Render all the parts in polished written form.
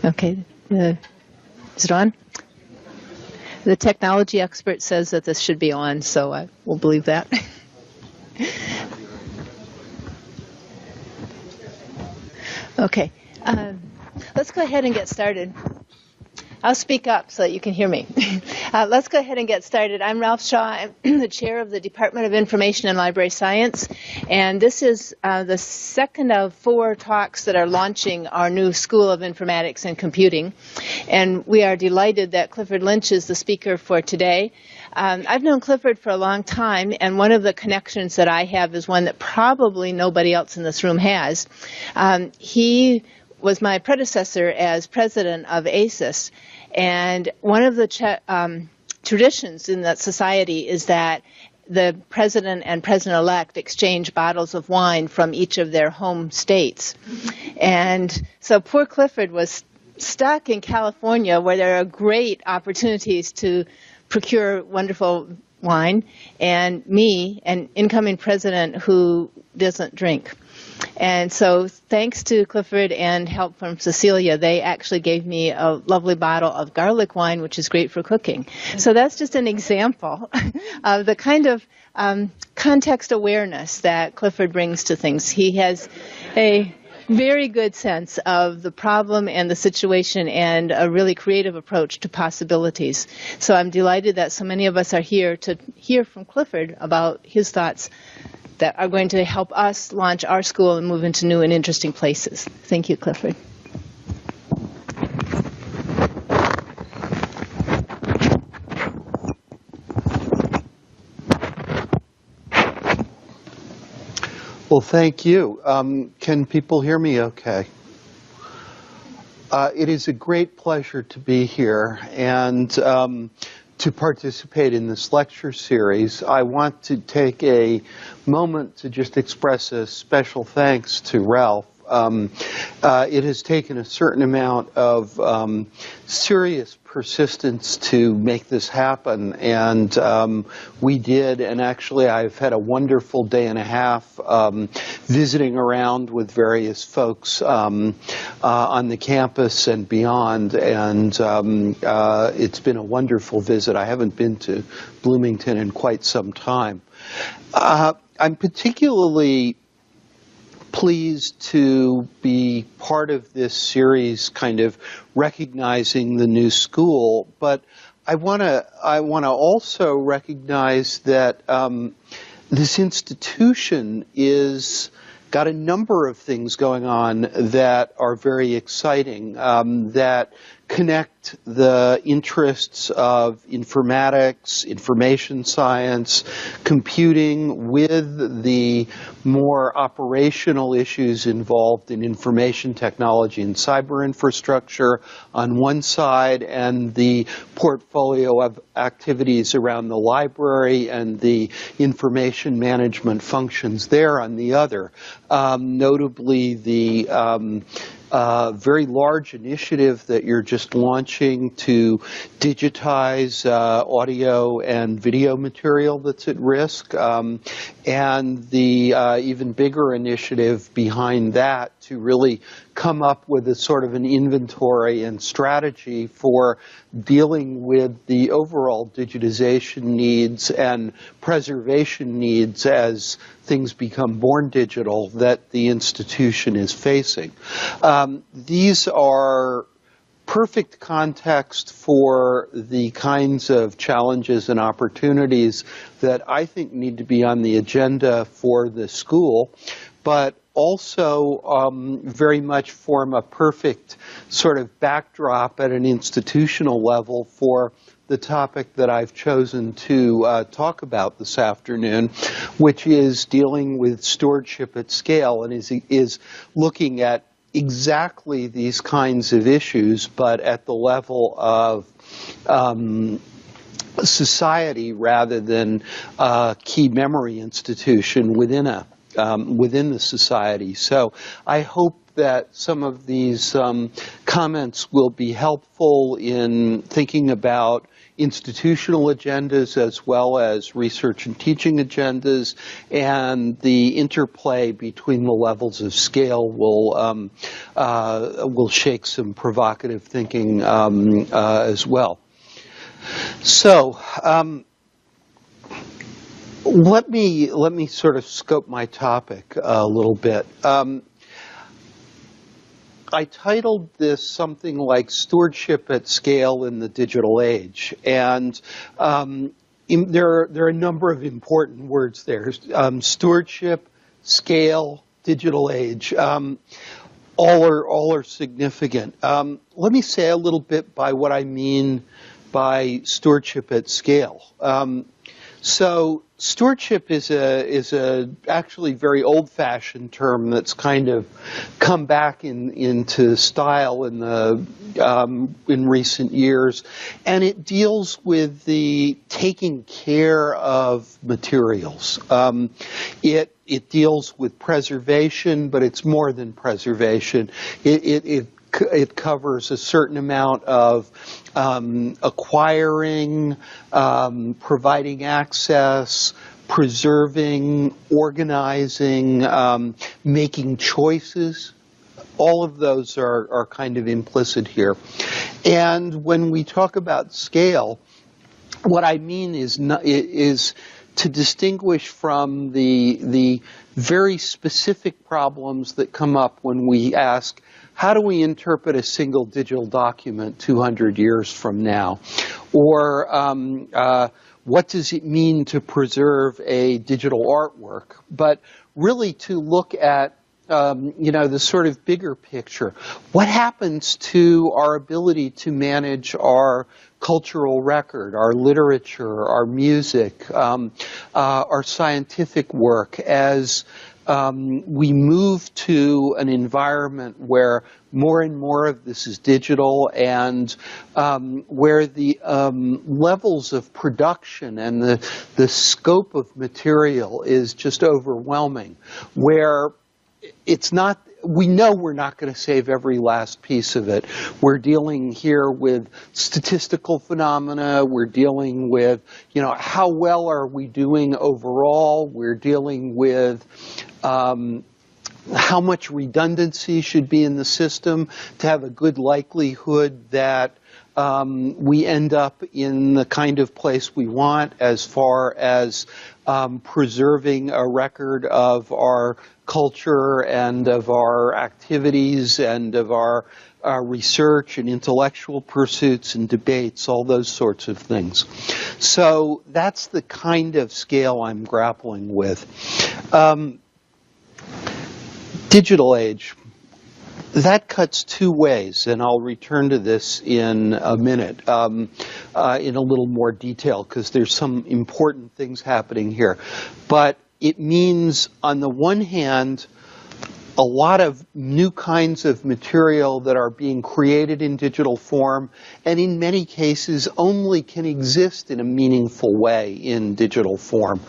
Okay. Is it on? The technology expert says that this should be on, so I will believe that. Okay. Let's go ahead and get started. I'll speak up so that you can hear me. Let's go ahead and get started. I'm Ralph Shaw. I'm the chair of the Department of Information and Library Science, and this is the second of 4 talks that are launching our new School of Informatics and Computing, and we are delighted that Clifford Lynch is the speaker for today. I've known Clifford for a long time, and one of the connections that I have is one that probably nobody else in this room has. He was my predecessor as president of ASIS. And one of the traditions in that society is that the president and president-elect exchange bottles of wine from each of their home states. And so poor Clifford was stuck in California, where there are great opportunities to procure wonderful wine, and me, an incoming president who doesn't drink. And so thanks to Clifford and help from Cecilia, they actually gave me a lovely bottle of garlic wine, which is great for cooking. So that's just an example of the kind of context awareness that Clifford brings to things. He has a very good sense of the problem and the situation and a really creative approach to possibilities. So I'm delighted that so many of us are here to hear from Clifford about his thoughts that are going to help us launch our school and move into new and interesting places. Thank you, Clifford. Well, thank you. Can people hear me okay? It is a great pleasure to be here and to participate in this lecture series. I want to take a moment to just express a special thanks to Ralph. It has taken a certain amount of serious persistence to make this happen, and we did, and actually I've had a wonderful day and a half visiting around with various folks on the campus and beyond, and it's been a wonderful visit. I haven't been to Bloomington in quite some time. I'm particularly pleased to be part of this series, kind of recognizing the new school, but I want to also recognize that this institution is got a number of things going on that are very exciting, that connect the interests of informatics, information science, computing with the more operational issues involved in information technology and cyber infrastructure on one side, and the portfolio of activities around the library and the information management functions there on the other. Notably, the very large initiative that you're just launching to digitize audio and video material that's at risk, and the even bigger initiative behind that to really come up with a sort of an inventory and strategy for dealing with the overall digitization needs and preservation needs as things become born digital that the institution is facing. These are perfect context for the kinds of challenges and opportunities that I think need to be on the agenda for the school, but also very much form a perfect sort of backdrop at an institutional level for the topic that I've chosen to talk about this afternoon, which is dealing with stewardship at scale, and is looking at exactly these kinds of issues, but at the level of society rather than a key memory institution within the society. So I hope that some of these comments will be helpful in thinking about institutional agendas as well as research and teaching agendas, and the interplay between the levels of scale will shake some provocative thinking as well. So let me sort of scope my topic a little bit. I titled this something like Stewardship at Scale in the Digital Age, and there are a number of important words there. Stewardship, scale, digital age, all are significant. Let me say a little bit by what I mean by stewardship at scale. So stewardship is a actually very old-fashioned term that's kind of come back into style in recent years, and it deals with the taking care of materials. It deals with preservation, but it's more than preservation. It covers a certain amount of acquiring, providing access, preserving, organizing, making choices. All of those are kind of implicit here. And when we talk about scale, what I mean is to distinguish from the very specific problems that come up when we ask, how do we interpret a single digital document 200 years from now? Or what does it mean to preserve a digital artwork? But really to look at the sort of bigger picture. What happens to our ability to manage our cultural record, our literature, our music, our scientific work as we move to an environment where more and more of this is digital, and where the levels of production and the scope of material is just overwhelming, where it's not, we know we're not going to save every last piece of it. We're dealing here with statistical phenomena. We're dealing with, how well are we doing overall? We're dealing with how much redundancy should be in the system to have a good likelihood that we end up in the kind of place we want as far as preserving a record of our culture and of our activities and of our research and intellectual pursuits and debates, all those sorts of things. So that's the kind of scale I'm grappling with. Digital age. That cuts two ways, and I'll return to this in a minute in a little more detail, because there's some important things happening here. But it means, on the one hand, a lot of new kinds of material that are being created in digital form, and in many cases only can exist in a meaningful way in digital form.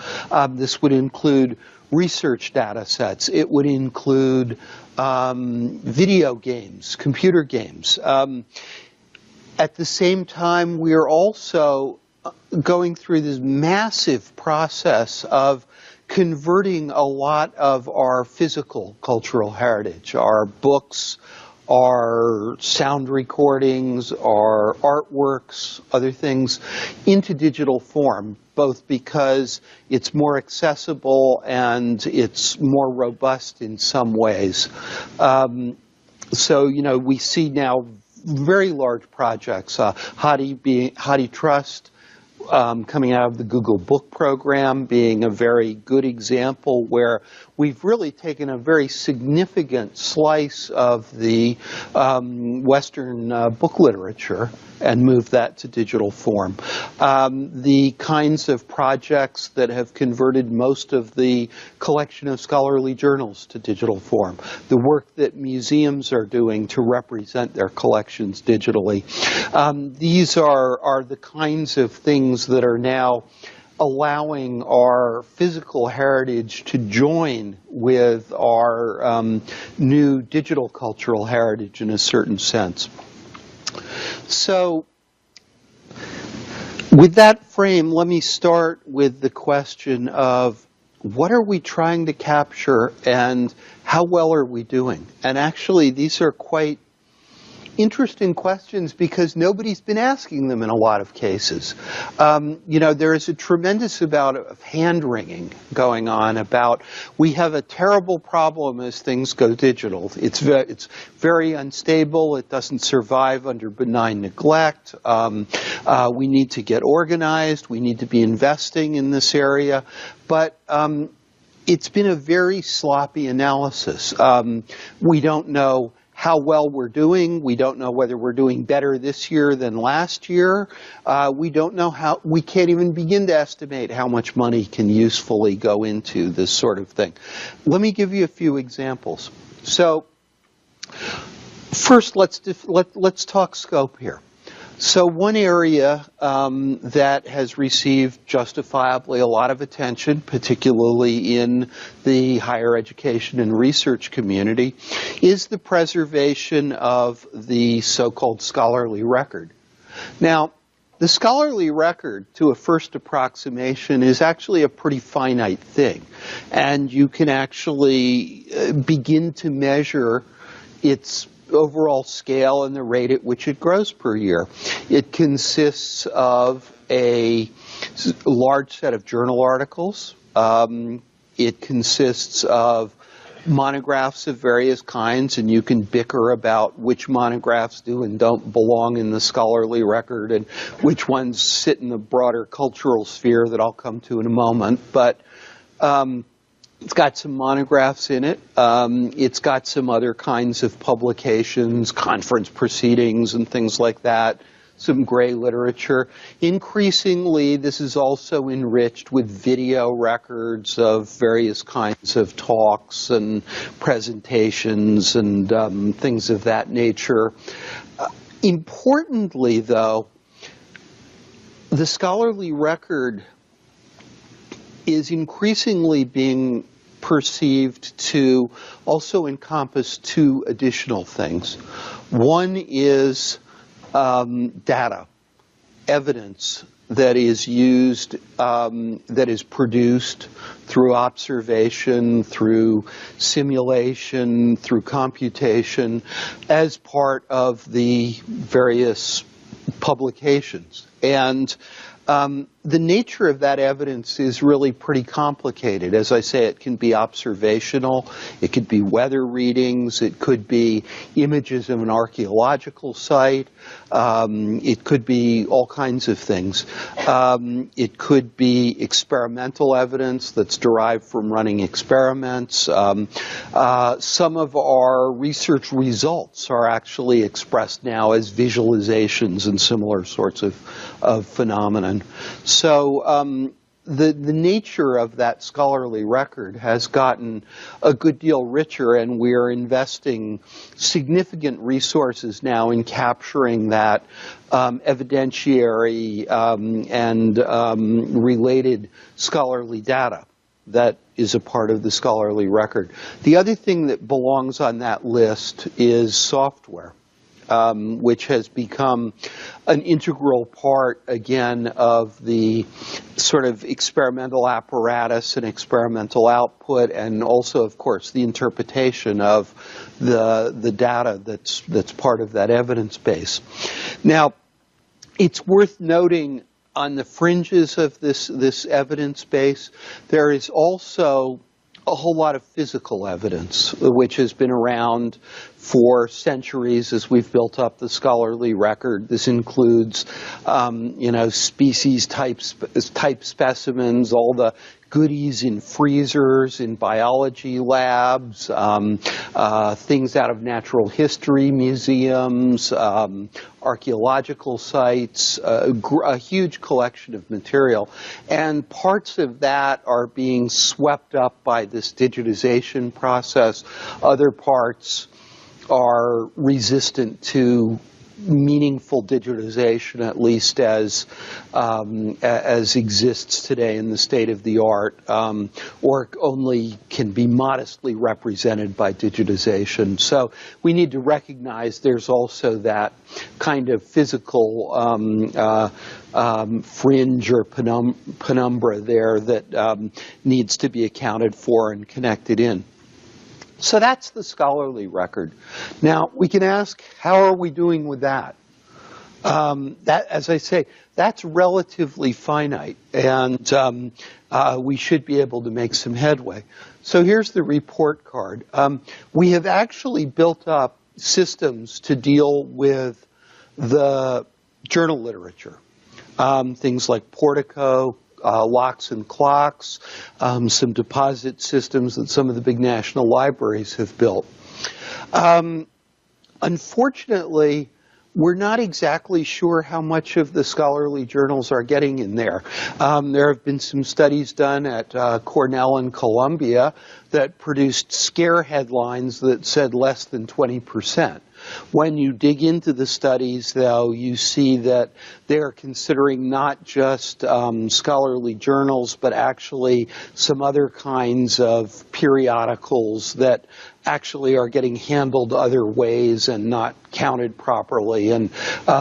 This would include research data sets. It would include video games, computer games. At the same time, we are also going through this massive process of converting a lot of our physical cultural heritage, our books, our sound recordings, our artworks, other things, into digital form, both because it's more accessible and it's more robust in some ways. So, we see now very large projects, HathiTrust, coming out of the Google Book program being a very good example, where we've really taken a very significant slice of the Western book literature and moved that to digital form. The kinds of projects that have converted most of the collection of scholarly journals to digital form, the work that museums are doing to represent their collections digitally. These are the kinds of things that are now allowing our physical heritage to join with our new digital cultural heritage in a certain sense. So With that frame, let me start with the question of what are we trying to capture and how well are we doing? And actually, these are quite interesting questions because nobody's been asking them in a lot of cases. There is a tremendous amount of hand-wringing going on about we have a terrible problem as things go digital. It's very unstable. It doesn't survive under benign neglect. We need to get organized. We need to be investing in this area. But it's been a very sloppy analysis. We don't know how well we're doing. We don't know whether we're doing better this year than last year. We don't know we can't even begin to estimate how much money can usefully go into this sort of thing. Let me give you a few examples. So first, let's talk scope here. So one area that has received justifiably a lot of attention, particularly in the higher education and research community, is the preservation of the so-called scholarly record. Now, the scholarly record, to a first approximation, is actually a pretty finite thing. And you can actually begin to measure its overall scale and the rate at which it grows per year. It consists of a large set of journal articles. It consists of monographs of various kinds, and you can bicker about which monographs do and don't belong in the scholarly record and which ones sit in the broader cultural sphere that I'll come to in a moment. But it's got some monographs in it. It's got some other kinds of publications, conference proceedings and things like that, some gray literature. Increasingly, this is also enriched with video records of various kinds of talks and presentations and things of that nature. Importantly, though, the scholarly record is increasingly being perceived to also encompass two additional things. One is data, evidence that is used, that is produced through observation, through simulation, through computation, as part of the various publications. And the nature of that evidence is really pretty complicated. As I say, it can be observational, it could be weather readings, it could be images of an archaeological site, it could be all kinds of things. It could be experimental evidence that's derived from running experiments. Some of our research results are actually expressed now as visualizations and similar sorts of phenomenon. So the nature of that scholarly record has gotten a good deal richer, and we're investing significant resources now in capturing that evidentiary and related scholarly data that is a part of the scholarly record. The other thing that belongs on that list is software, which has become an integral part, again, of the sort of experimental apparatus and experimental output, and also, of course, the interpretation of the data that's part of that evidence base. Now, it's worth noting on the fringes of this evidence base, there is also a whole lot of physical evidence, which has been around for centuries as we've built up the scholarly record. This includes, species type specimens, all the goodies in freezers, in biology labs, things out of natural history museums, archaeological sites, a huge collection of material. And parts of that are being swept up by this digitization process. Other parts are resistant to meaningful digitization, at least as exists today in the state of the art, or only can be modestly represented by digitization. So we need to recognize there's also that kind of physical fringe or penumbra there that needs to be accounted for and connected in. So that's the scholarly record. Now, we can ask, how are we doing with that? That, as I say, that's relatively finite, and we should be able to make some headway. So here's the report card. We have actually built up systems to deal with the journal literature. Things like Portico, locks and clocks, some deposit systems that some of the big national libraries have built. Unfortunately, we're not exactly sure how much of the scholarly journals are getting in there. There have been some studies done at Cornell and Columbia that produced scare headlines that said less than 20%. When you dig into the studies, though, you see that they're considering not just scholarly journals, but actually some other kinds of periodicals that actually are getting handled other ways and not counted properly. And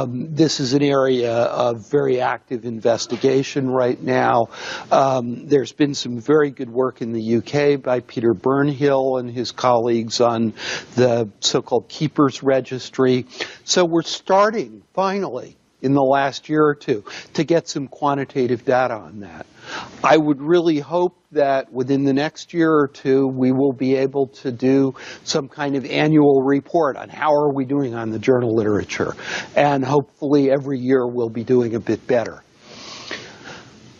this is an area of very active investigation right now. There's been some very good work in the UK by Peter Burnhill and his colleagues on the so-called Keepers Registry. So we're starting, finally, in the last year or two, to get some quantitative data on that. I would really hope that within the next year or two, we will be able to do some kind of annual report on how are we doing on the journal literature. And hopefully every year we'll be doing a bit better.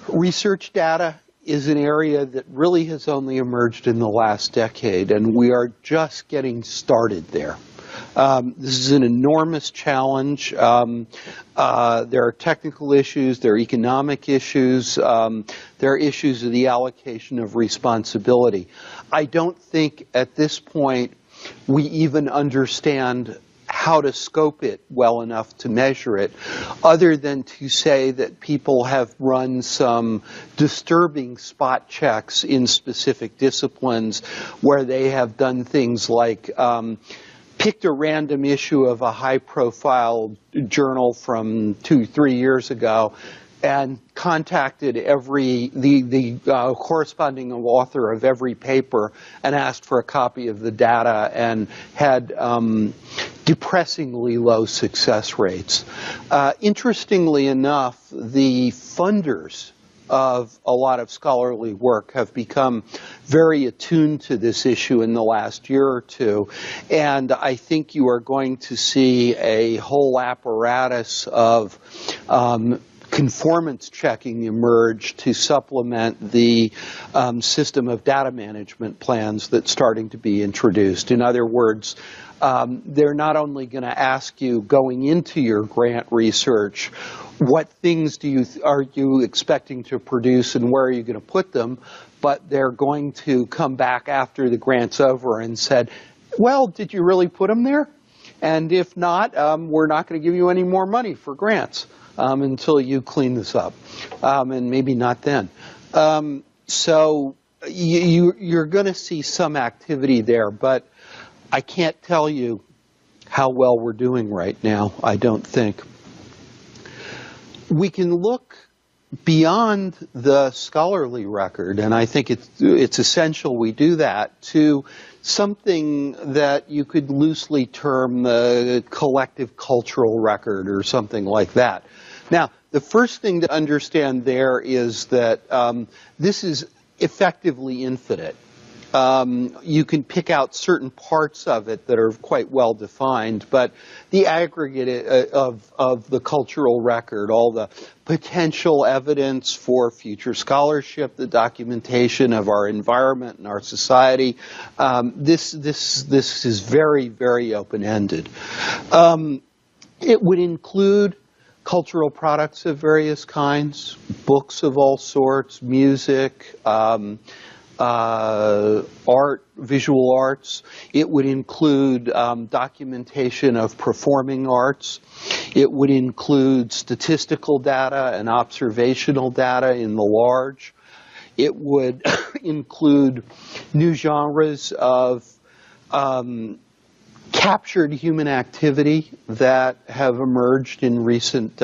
Research data is an area that really has only emerged in the last decade, and we are just getting started there. This is an enormous challenge. There are technical issues, there are economic issues, there are issues of the allocation of responsibility. I don't think at this point we even understand how to scope it well enough to measure it, other than to say that people have run some disturbing spot checks in specific disciplines where they have done things like picked a random issue of a high-profile journal from 2-3 years ago and contacted the corresponding author of every paper and asked for a copy of the data and had depressingly low success rates. Interestingly enough, the funders of a lot of scholarly work have become very attuned to this issue in the last year or two, and I think you are going to see a whole apparatus of conformance checking emerge to supplement the system of data management plans that's starting to be introduced. In other words, they're not only going to ask you going into your grant research, what things are you expecting to produce and where are you going to put them, but they're going to come back after the grant's over and said, well, did you really put them there? And if not, we're not going to give you any more money for grants until you clean this up, and maybe not then. So you're going to see some activity there, but I can't tell you how well we're doing right now, I don't think. We can look beyond the scholarly record, and I think it's essential we do that, to something that you could loosely term the collective cultural record or something like that. Now, the first thing to understand there is that this is effectively infinite. You can pick out certain parts of it that are quite well defined, but the aggregate of the cultural record, all the potential evidence for future scholarship, the documentation of our environment and our society, this is very, very open-ended. It would include cultural products of various kinds, books of all sorts, music, art, visual arts. It would include documentation of performing arts. It would include statistical data and observational data in the large. It would include new genres of captured human activity that have emerged in recent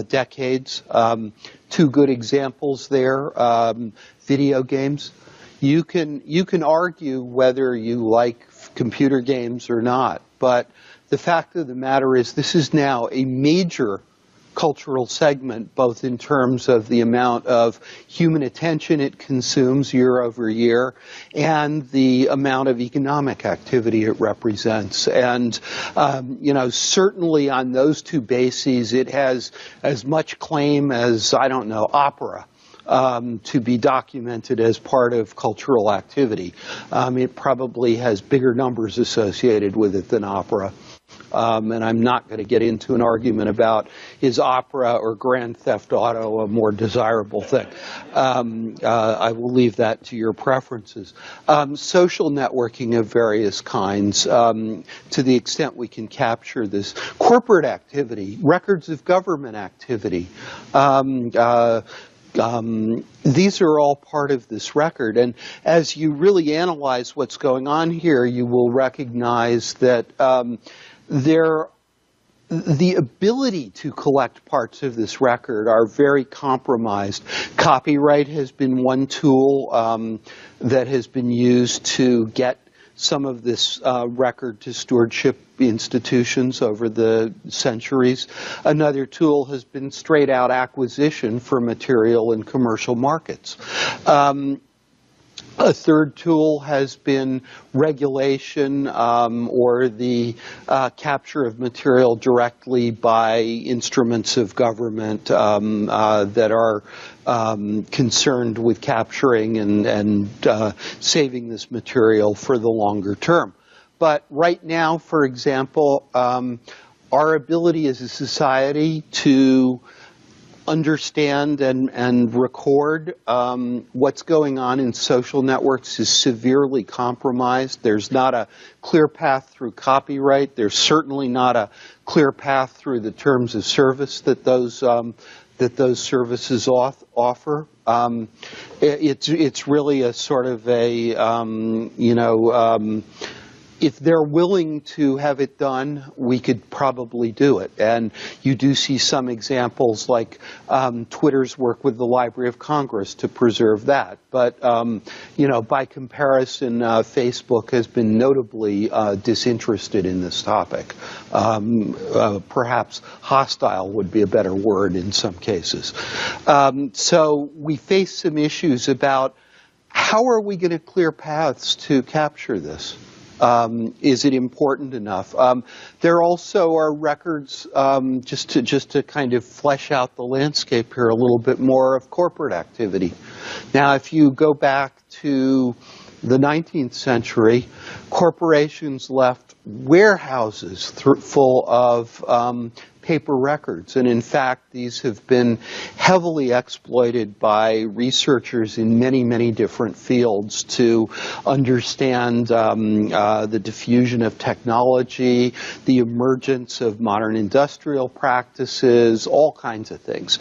decades. Two good examples there, video games. You can argue whether you like computer games or not, but the fact of the matter is this is now a major cultural segment, both in terms of the amount of human attention it consumes year over year and the amount of economic activity it represents. And, certainly on those two bases, it has as much claim as, opera. To be documented as part of cultural activity. It probably has bigger numbers associated with it than opera. And I'm not going to get into an argument about is opera or Grand Theft Auto a more desirable thing. I will leave that to your preferences. Social networking of various kinds, to the extent we can capture this. Corporate activity, records of government activity. These are all part of this record, and as you really analyze what's going on here, you will recognize that the ability to collect parts of this record are very compromised. Copyright has been one tool that has been used to get some of this record to stewardship institutions over the centuries. Another tool has been straight-out acquisition for material in commercial markets. A third tool has been regulation or the capture of material directly by instruments of government that are concerned with capturing and saving this material for the longer term. But right now, for example, our ability as a society to understand and record what's going on in social networks is severely compromised. There's not a clear path through copyright. There's certainly not a clear path through the terms of service that those services offer. It's really a sort of a if they're willing to have it done, we could probably do it. And you do see some examples like Twitter's work with the Library of Congress to preserve that. But, by comparison, Facebook has been notably disinterested in this topic. Perhaps hostile would be a better word in some cases. So we face some issues about how are we going to clear paths to capture this? Is it important enough? There also are records, just to kind of flesh out the landscape here a little bit more, of corporate activity. Now, if you go back to the 19th century, corporations left warehouses full of paper records. And in fact, these have been heavily exploited by researchers in many, many different fields to understand the diffusion of technology, the emergence of modern industrial practices, all kinds of things.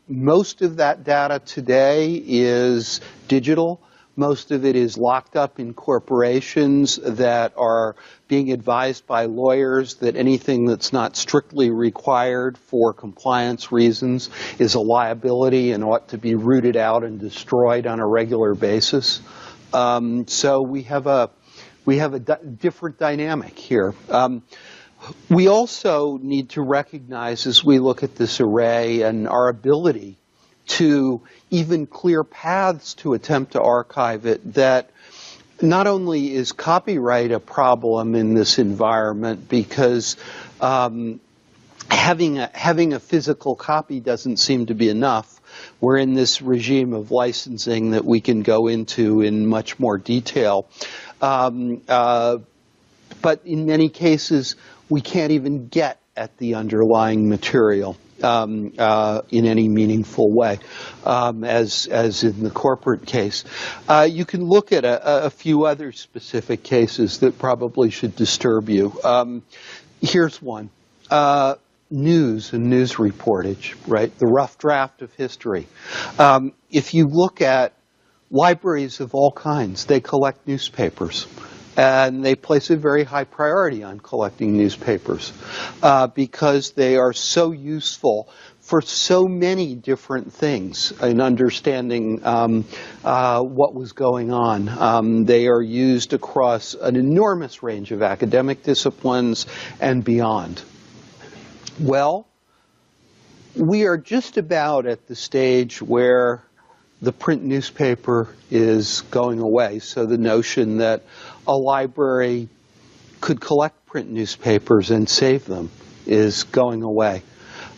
Most of that data today is digital. Most of it is locked up in corporations that are being advised by lawyers that anything that's not strictly required for compliance reasons is a liability and ought to be rooted out and destroyed on a regular basis. So we have a different dynamic here. We also need to recognize as we look at this array and our ability to even clear paths to attempt to archive it, that not only is copyright a problem in this environment because having a physical copy doesn't seem to be enough. We're in this regime of licensing that we can go into in much more detail. But in many cases, we can't even get at the underlying material in any meaningful way, as in the corporate case. You can look at a few other specific cases that probably should disturb you. Here's one. news and news reportage, right? The rough draft of history. If you look at libraries of all kinds, they collect newspapers. And they place a very high priority on collecting newspapers because they are so useful for so many different things in understanding what was going on. They are used across an enormous range of academic disciplines and beyond. Well, we are just about at the stage where the print newspaper is going away. So the notion that a library could collect print newspapers and save them is going away.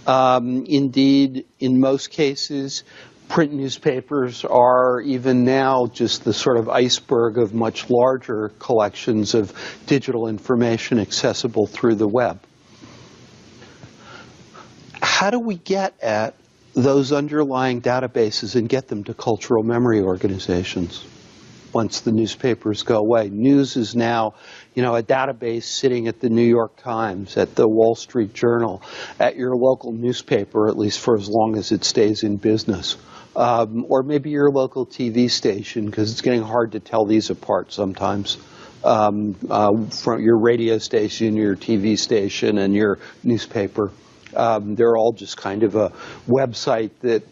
Indeed, in most cases, print newspapers are even now just the sort of iceberg of much larger collections of digital information accessible through the web. How do we get at those underlying databases and get them to cultural memory organizations once the newspapers go away? News is now, a database sitting at the New York Times, at the Wall Street Journal, at your local newspaper, at least for as long as it stays in business. Or maybe your local TV station, because it's getting hard to tell these apart sometimes. From your radio station, your TV station, and your newspaper. They're all just kind of a website that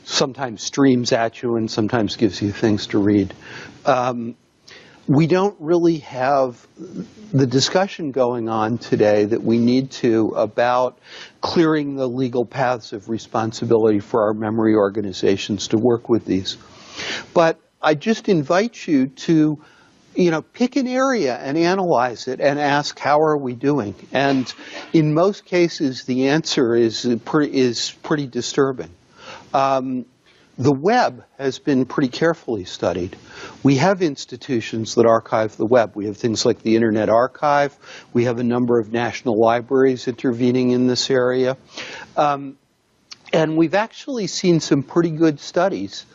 sometimes streams at you and sometimes gives you things to read. We don't really have the discussion going on today that we need to about clearing the legal paths of responsibility for our memory organizations to work with these. But I just invite you to pick an area and analyze it and ask, how are we doing? And in most cases, the answer is pretty disturbing. The web has been pretty carefully studied. We have institutions that archive the web. We have things like the Internet Archive. We have a number of national libraries intervening in this area. And we've actually seen some pretty good studies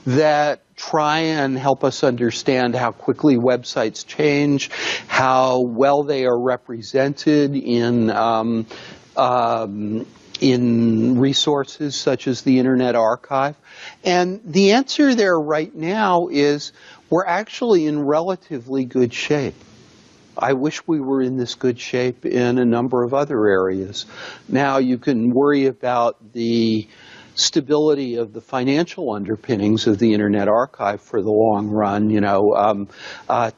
that try and help us understand how quickly websites change, how well they are represented in resources such as the Internet Archive. And the answer there right now is we're actually in relatively good shape. I wish we were in this good shape in a number of other areas. Now you can worry about the stability of the financial underpinnings of the Internet Archive for the long run.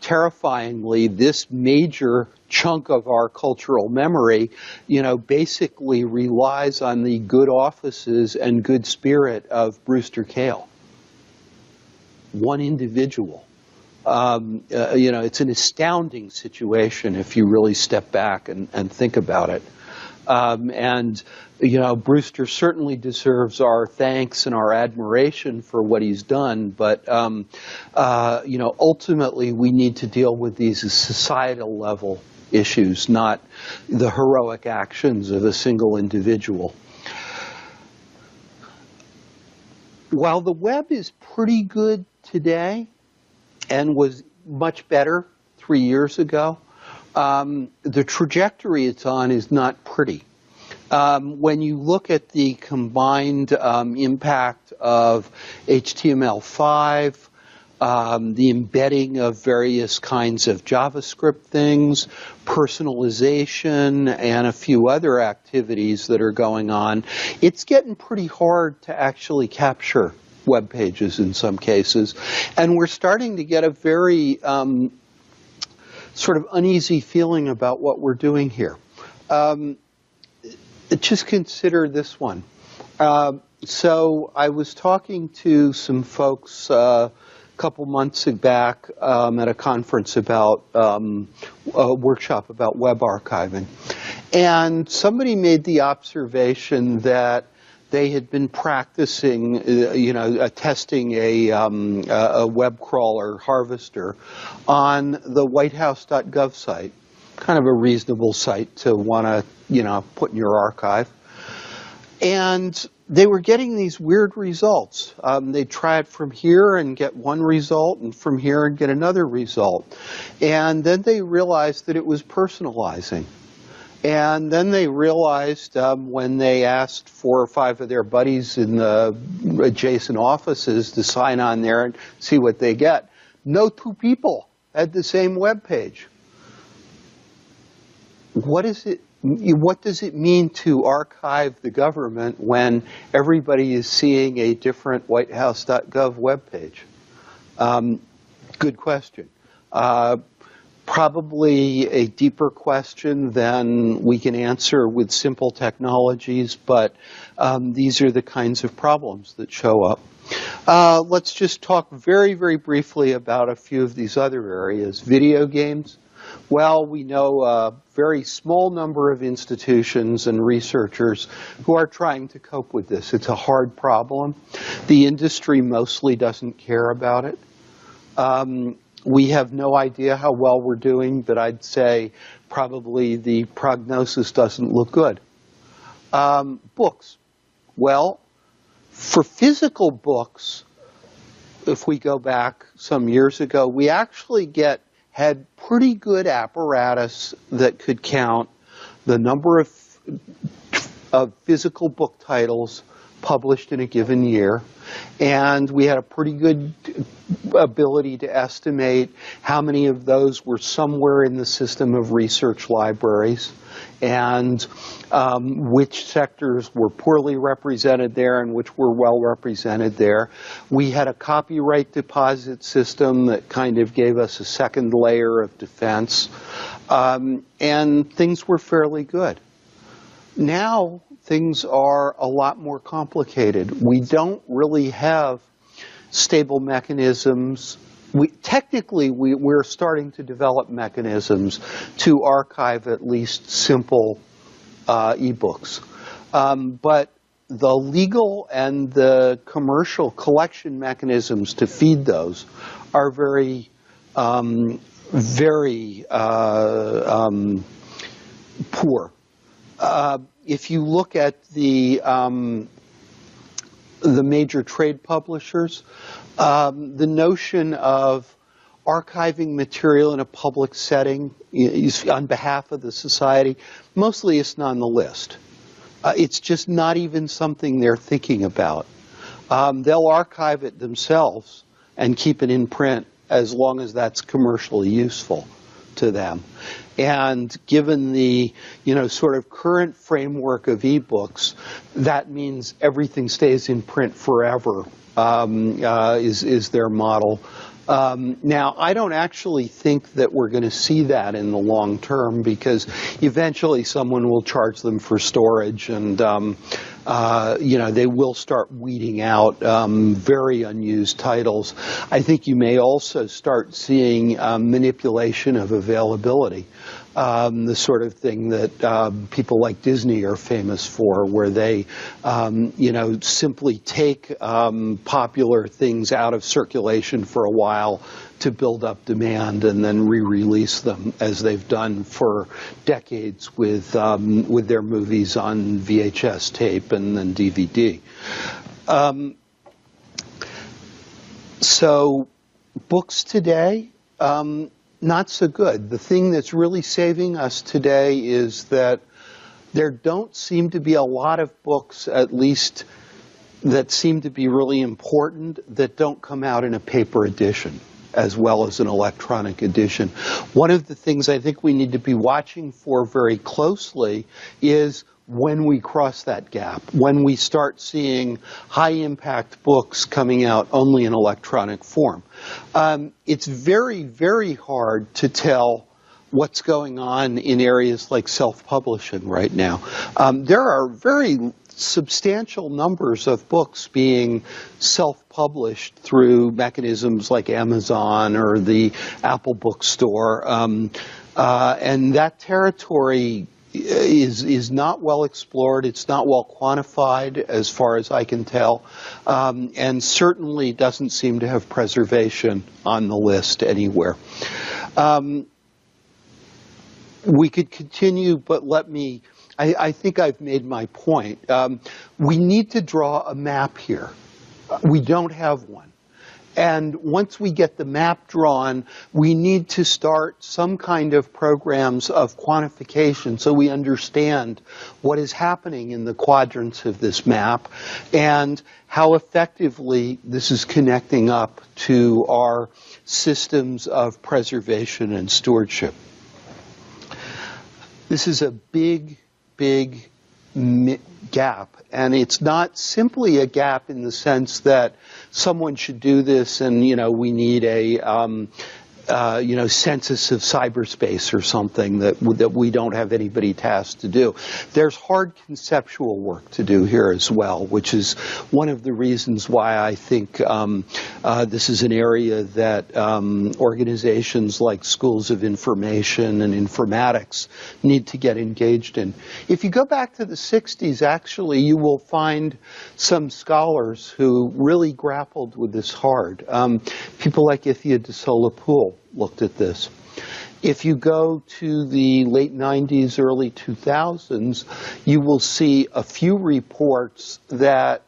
Terrifyingly, this major chunk of our cultural memory, basically relies on the good offices and good spirit of Brewster Kahle. One individual. It's an astounding situation if you really step back and think about it. Brewster certainly deserves our thanks and our admiration for what he's done, but, ultimately we need to deal with these as societal level issues, not the heroic actions of a single individual. While the web is pretty good today and was much better 3 years ago, the trajectory it's on is not pretty. When you look at the combined impact of HTML5, the embedding of various kinds of JavaScript things, personalization, and a few other activities that are going on, it's getting pretty hard to actually capture web pages in some cases. And we're starting to get a very sort of uneasy feeling about what we're doing here. Just consider this one. So I was talking to some folks a couple months back at a conference about a workshop about web archiving. And somebody made the observation that they had been practicing, testing a web crawler harvester on the whitehouse.gov site, kind of a reasonable site to want to, put in your archive. And they were getting these weird results. They'd try it from here and get one result, and from here and get another result. And then they realized that it was personalizing. And then they realized when they asked 4 or 5 of their buddies in the adjacent offices to sign on there and see what they get, no 2 people had the same web page. What does it mean to archive the government when everybody is seeing a different whitehouse.gov web page? Good question. Probably a deeper question than we can answer with simple technologies, but these are the kinds of problems that show up. Let's just talk very, very briefly about a few of these other areas. Video games. Well, we know a very small number of institutions and researchers who are trying to cope with this. It's a hard problem. The industry mostly doesn't care about it. We have no idea how well we're doing, but I'd say probably the prognosis doesn't look good. Books. Well, for physical books, if we go back some years ago, we actually had pretty good apparatus that could count the number of physical book titles published in a given year, and we had a pretty good ability to estimate how many of those were somewhere in the system of research libraries and which sectors were poorly represented there and which were well represented there. We had a copyright deposit system that kind of gave us a second layer of defense, and things were fairly good. Now things are a lot more complicated. We don't really have stable mechanisms. Technically, we're starting to develop mechanisms to archive at least simple e-books. But the legal and the commercial collection mechanisms to feed those are very, very poor. If you look at the major trade publishers, the notion of archiving material in a public setting on behalf of the society, mostly it's not on the list. It's just not even something they're thinking about. They'll archive it themselves and keep it in print as long as that's commercially useful to them. And given the sort of current framework of e-books, that means everything stays in print forever, is their model. Now, I don't actually think that we're going to see that in the long term, because eventually someone will charge them for storage, and they will start weeding out very unused titles. I think you may also start seeing manipulation of availability. The sort of thing that people like Disney are famous for, where they, simply take popular things out of circulation for a while to build up demand and then re-release them, as they've done for decades with their movies on VHS tape and then DVD. So books today, not so good. The thing that's really saving us today is that there don't seem to be a lot of books, at least that seem to be really important, that don't come out in a paper edition as well as an electronic edition. One of the things I think we need to be watching for very closely is when we cross that gap, when we start seeing high-impact books coming out only in electronic form. It's very, very hard to tell what's going on in areas like self-publishing right now. There are very substantial numbers of books being self-published through mechanisms like Amazon or the Apple Bookstore, and that territory is not well explored. It's not well quantified, as far as I can tell, and certainly doesn't seem to have preservation on the list anywhere. We could continue, but I think I've made my point. We need to draw a map here. We don't have one. And once we get the map drawn, we need to start some kind of programs of quantification so we understand what is happening in the quadrants of this map and how effectively this is connecting up to our systems of preservation and stewardship. This is a big, big gap, and it's not simply a gap in the sense that someone should do this and, we need a, census of cyberspace or something that we don't have anybody tasked to do. There's hard conceptual work to do here as well, which is one of the reasons why I think this is an area that organizations like schools of information and informatics need to get engaged in. If you go back to the 60s, actually, you will find some scholars who really grappled with this hard. People like Ithia de Sola-Pool looked at this. If you go to the late 90s, early 2000s, you will see a few reports that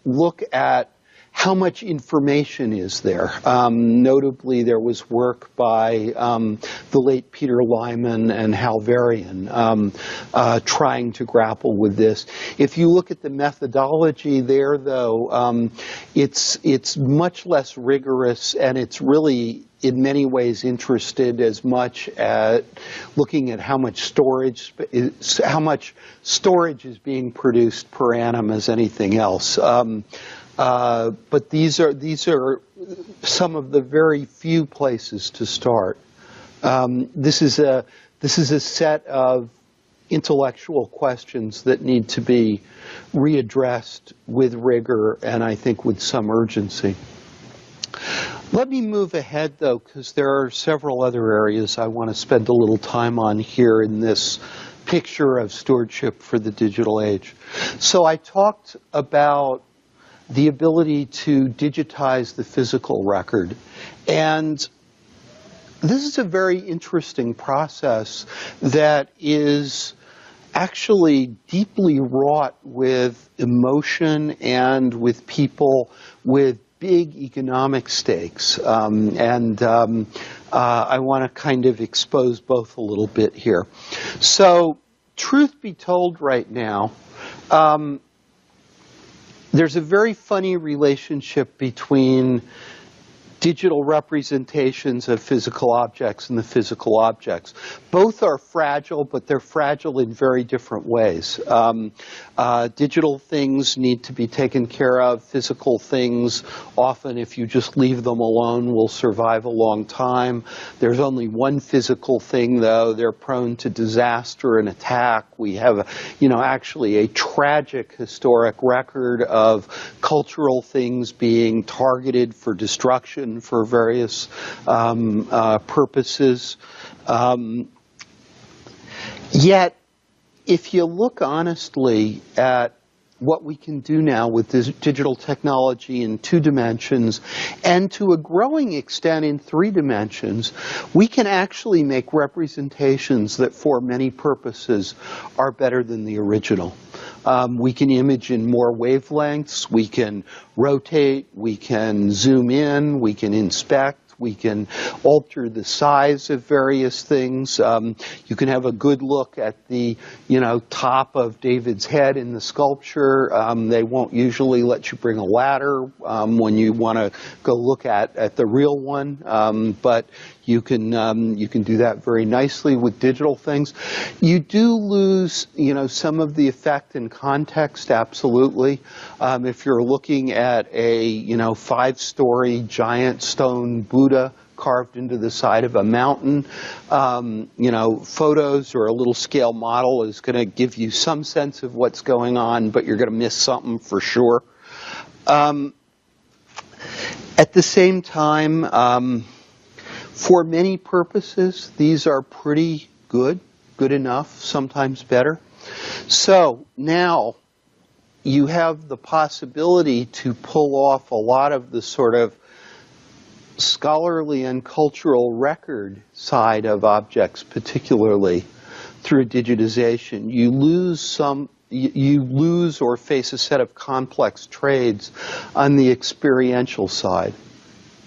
look at how much information is there. Notably, there was work by the late Peter Lyman and Hal Varian trying to grapple with this. If you look at the methodology there, though, it's much less rigorous, and it's really in many ways interested as much at looking at how much storage is being produced per annum as anything else. But these are some of the very few places to start. This is a set of intellectual questions that need to be readdressed with rigor and I think with some urgency. Let me move ahead, though, because there are several other areas I want to spend a little time on here in this picture of stewardship for the digital age. So I talked about the ability to digitize the physical record. And this is a very interesting process that is actually deeply wrought with emotion and with people with big economic stakes. I want to kind of expose both a little bit here. So, truth be told right now, there's a very funny relationship between digital representations of physical objects and the physical objects. Both are fragile, but they're fragile in very different ways. Digital things need to be taken care of. Physical things, often if you just leave them alone, will survive a long time. There's only one physical thing, though. They're prone to disaster and attack. We have, actually a tragic historic record of cultural things being targeted for destruction for various purposes. Yet, if you look honestly at what we can do now with this digital technology in 2 dimensions, and to a growing extent in 3 dimensions, we can actually make representations that for many purposes are better than the original. We can image in more wavelengths, we can rotate, we can zoom in, we can inspect, we can alter the size of various things. You can have a good look at the, top of David's head in the sculpture. They won't usually let you bring a ladder when you want to go look at the real one, but you can do that very nicely with digital things. You do lose, some of the effect and context, absolutely. If you're looking at a, 5-story giant stone Buddha carved into the side of a mountain, photos or a little scale model is going to give you some sense of what's going on, but you're going to miss something for sure. At the same time, for many purposes, these are pretty good enough, sometimes better. So now you have the possibility to pull off a lot of the sort of scholarly and cultural record side of objects, particularly through digitization. You lose or face a set of complex trades on the experiential side.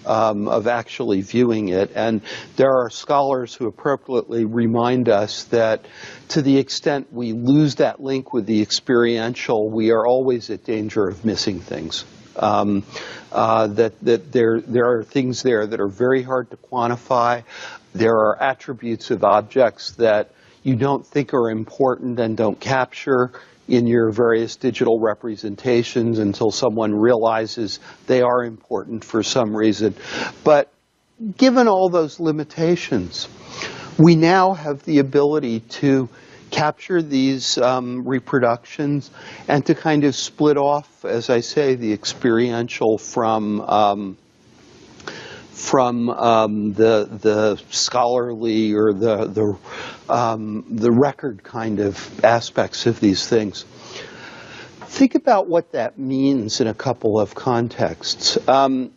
of actually viewing it. And there are scholars who appropriately remind us that to the extent we lose that link with the experiential, we are always at danger of missing things. That there are things there that are very hard to quantify. There are attributes of objects that you don't think are important and don't capture in your various digital representations until someone realizes they are important for some reason. But given all those limitations, we now have the ability to capture these reproductions and to kind of split off, as I say, the experiential from the scholarly or the record kind of aspects of these things. Think about what that means in a couple of contexts.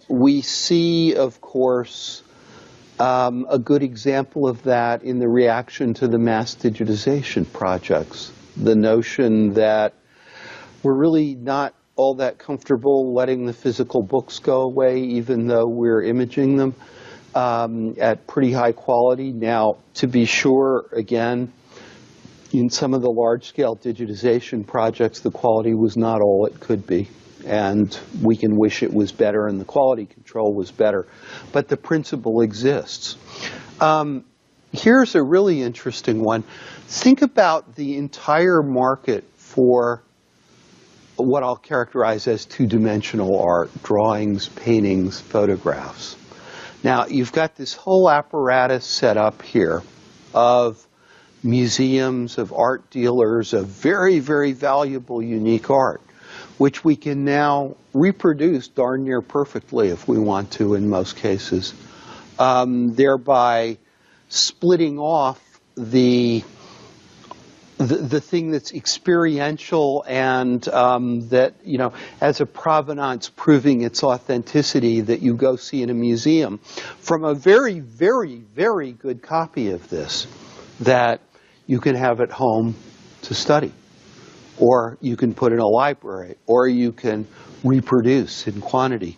We see, of course, a good example of that in the reaction to the mass digitization projects. The notion that we're really not all that comfortable letting the physical books go away, even though we're imaging them at pretty high quality. Now, to be sure, again, in some of the large-scale digitization projects, the quality was not all it could be. And we can wish it was better and the quality control was better. But the principle exists. Here's a really interesting one. Think about the entire market for what I'll characterize as two-dimensional art, drawings, paintings, photographs. Now, you've got this whole apparatus set up here of museums, of art dealers, of very, very valuable, unique art, which we can now reproduce darn near perfectly if we want to in most cases, thereby splitting off the thing that's experiential and that, you know, has a provenance proving its authenticity that you go see in a museum from a very, very, very good copy of this that you can have at home to study, or you can put in a library, or you can reproduce in quantity.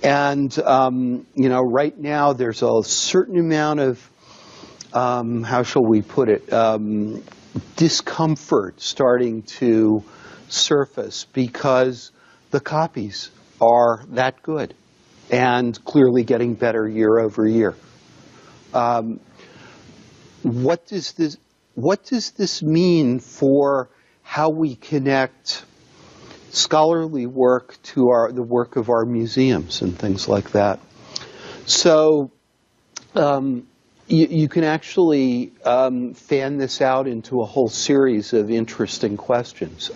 And, you know, right now there's a certain amount of, how shall we put it, discomfort starting to surface because the copies are that good and clearly getting better year over year. What does this mean for how we connect scholarly work to the work of our museums and things like that? So you can actually fan this out into a whole series of interesting questions.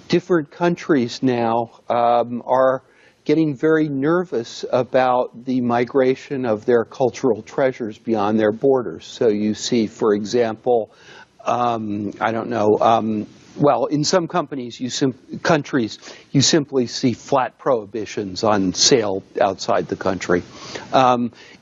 Different countries now are getting very nervous about the migration of their cultural treasures beyond their borders. So you see, for example, I don't know, well, in some countries, you simply see flat prohibitions on sale outside the country.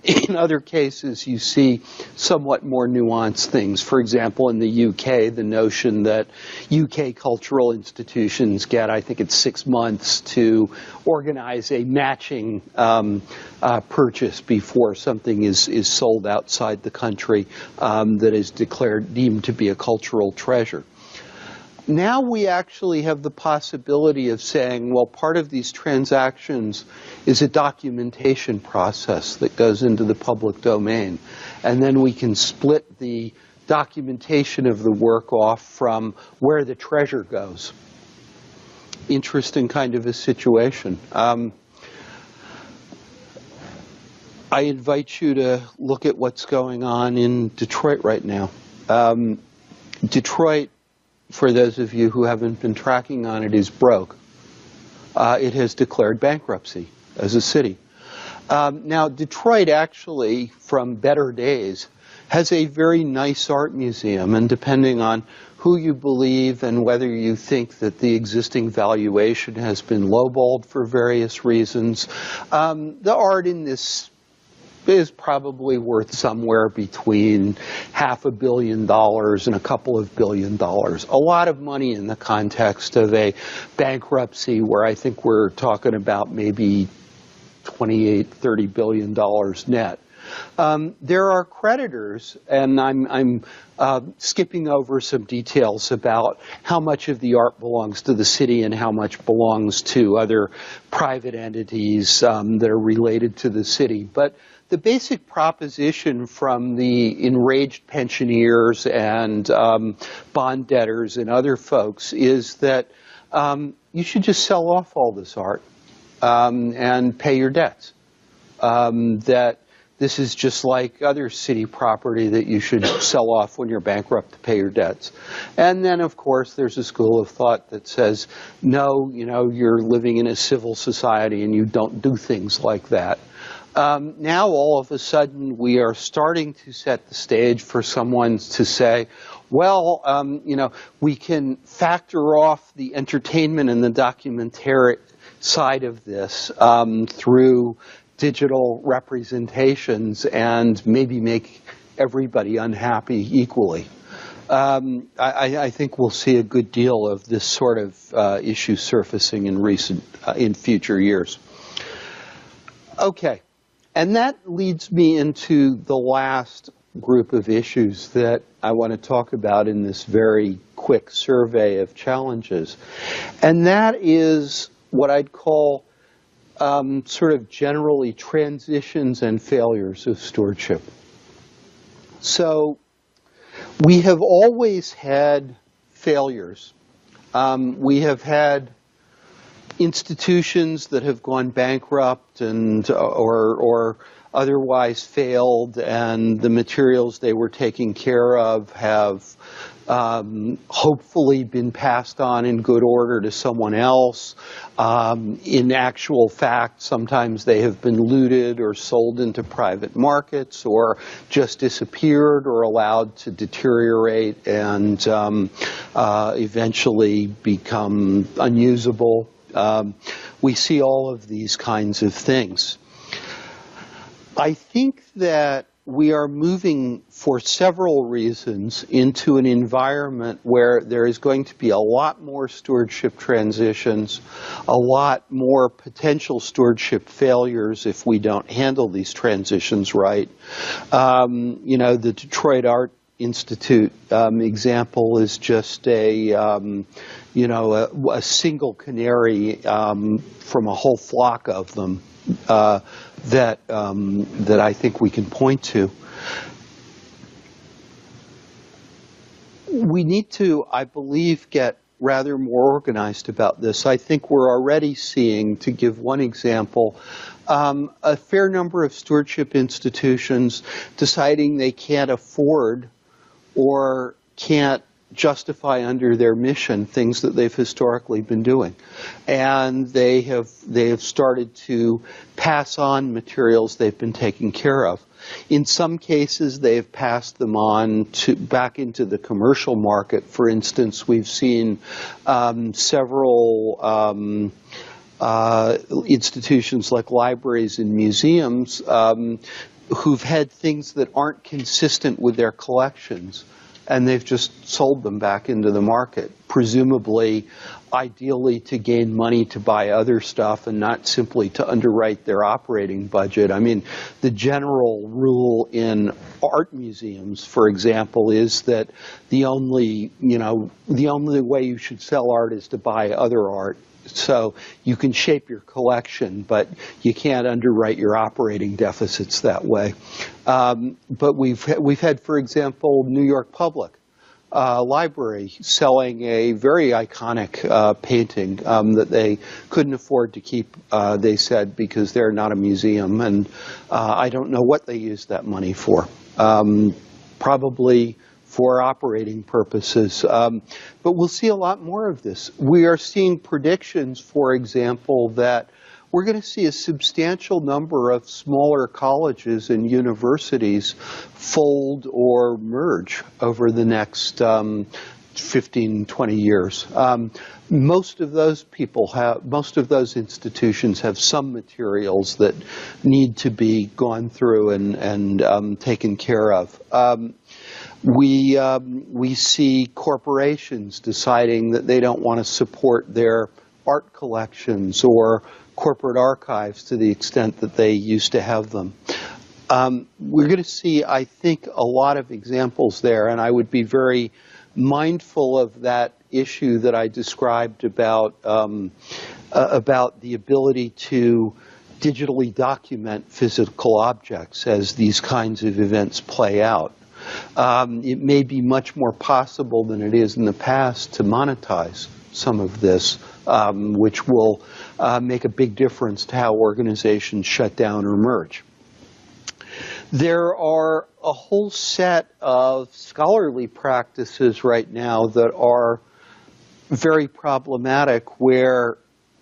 In other cases, you see somewhat more nuanced things. For example, in the UK, the notion that UK cultural institutions get, I think it's 6 months to organize a matching purchase before something is sold outside the country that is deemed to be a cultural treasure. Now we actually have the possibility of saying, well, part of these transactions is a documentation process that goes into the public domain. And then we can split the documentation of the work off from where the treasure goes. Interesting kind of a situation. I invite you to look at what's going on in Detroit right now. Detroit, for those of you who haven't been tracking on it, is broke. It has declared bankruptcy as a city. Now, Detroit actually, from better days, has a very nice art museum, and depending on who you believe and whether you think that the existing valuation has been lowballed for various reasons, the art in this is probably worth somewhere between $500 million and a couple of $2 billion. A lot of money in the context of a bankruptcy where I think we're talking about maybe $28, $30 billion net. There are creditors, and I'm skipping over some details about how much of the art belongs to the city and how much belongs to other private entities that are related to the city. But the basic proposition from the enraged pensioners and bond debtors and other folks is that you should just sell off all this art and pay your debts. That this is just like other city property that you should sell off when you're bankrupt to pay your debts. And then, of course, there's a school of thought that says, no, you're living in a civil society and you don't do things like that. Now, all of a sudden, we are starting to set the stage for someone to say, well, we can factor off the entertainment and the documentary side of this through digital representations and maybe make everybody unhappy equally. I think we'll see a good deal of this sort of issue surfacing in future years. Okay, and that leads me into the last group of issues that I want to talk about in this very quick survey of challenges, and that is what I'd call sort of generally transitions and failures of stewardship. So we have always had failures. We have had institutions that have gone bankrupt and or otherwise failed, and the materials they were taking care of have hopefully been passed on in good order to someone else. In actual fact, sometimes they have been looted or sold into private markets or just disappeared or allowed to deteriorate and eventually become unusable. We see all of these kinds of things. I think that we are moving, for several reasons, into an environment where there is going to be a lot more stewardship transitions, a lot more potential stewardship failures if we don't handle these transitions right. The Detroit Art Institute example is just a single canary from a whole flock of them that I think we can point to. We need to, I believe, get rather more organized about this. I think we're already seeing, to give one example, a fair number of stewardship institutions deciding they can't afford or can't justify under their mission things that they've historically been doing, and they have started to pass on materials they've been taking care of. In some cases, they've passed them on back into the commercial market. For instance, we've seen several institutions like libraries and museums who've had things that aren't consistent with their collections, and they've just sold them back into the market, presumably, ideally to gain money to buy other stuff and not simply to underwrite their operating budget. I mean, the general rule in art museums, for example, is that the only way you should sell art is to buy other art. So you can shape your collection, but you can't underwrite your operating deficits that way. But we've had, for example, New York Public Library selling a very iconic painting that they couldn't afford to keep, they said, because they're not a museum, and I don't know what they used that money for. Probably for operating purposes. But we'll see a lot more of this. We are seeing predictions, for example, that we're going to see a substantial number of smaller colleges and universities fold or merge over the next 15, 20 years. Most of those institutions have some materials that need to be gone through and taken care of. We see corporations deciding that they don't want to support their art collections or corporate archives to the extent that they used to have them. We're going to see, I think, a lot of examples there, and I would be very mindful of that issue that I described about the ability to digitally document physical objects as these kinds of events play out. It may be much more possible than it is in the past to monetize some of this, which will make a big difference to how organizations shut down or merge. There are a whole set of scholarly practices right now that are very problematic, where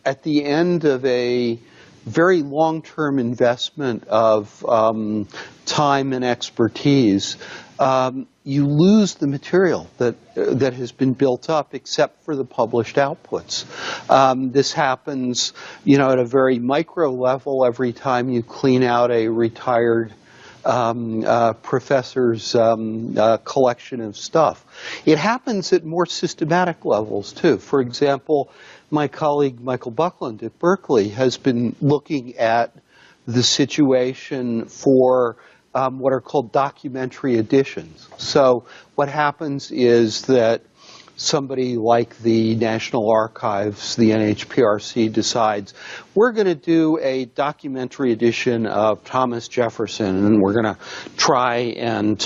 at the end of a very long-term investment of time and expertise, you lose the material that has been built up, except for the published outputs. This happens, at a very micro level every time you clean out a retired professor's collection of stuff. It happens at more systematic levels, too. For example, my colleague Michael Buckland at Berkeley has been looking at the situation for what are called documentary editions. So what happens is that somebody like the National Archives, the NHPRC, decides we're going to do a documentary edition of Thomas Jefferson, and we're going to try and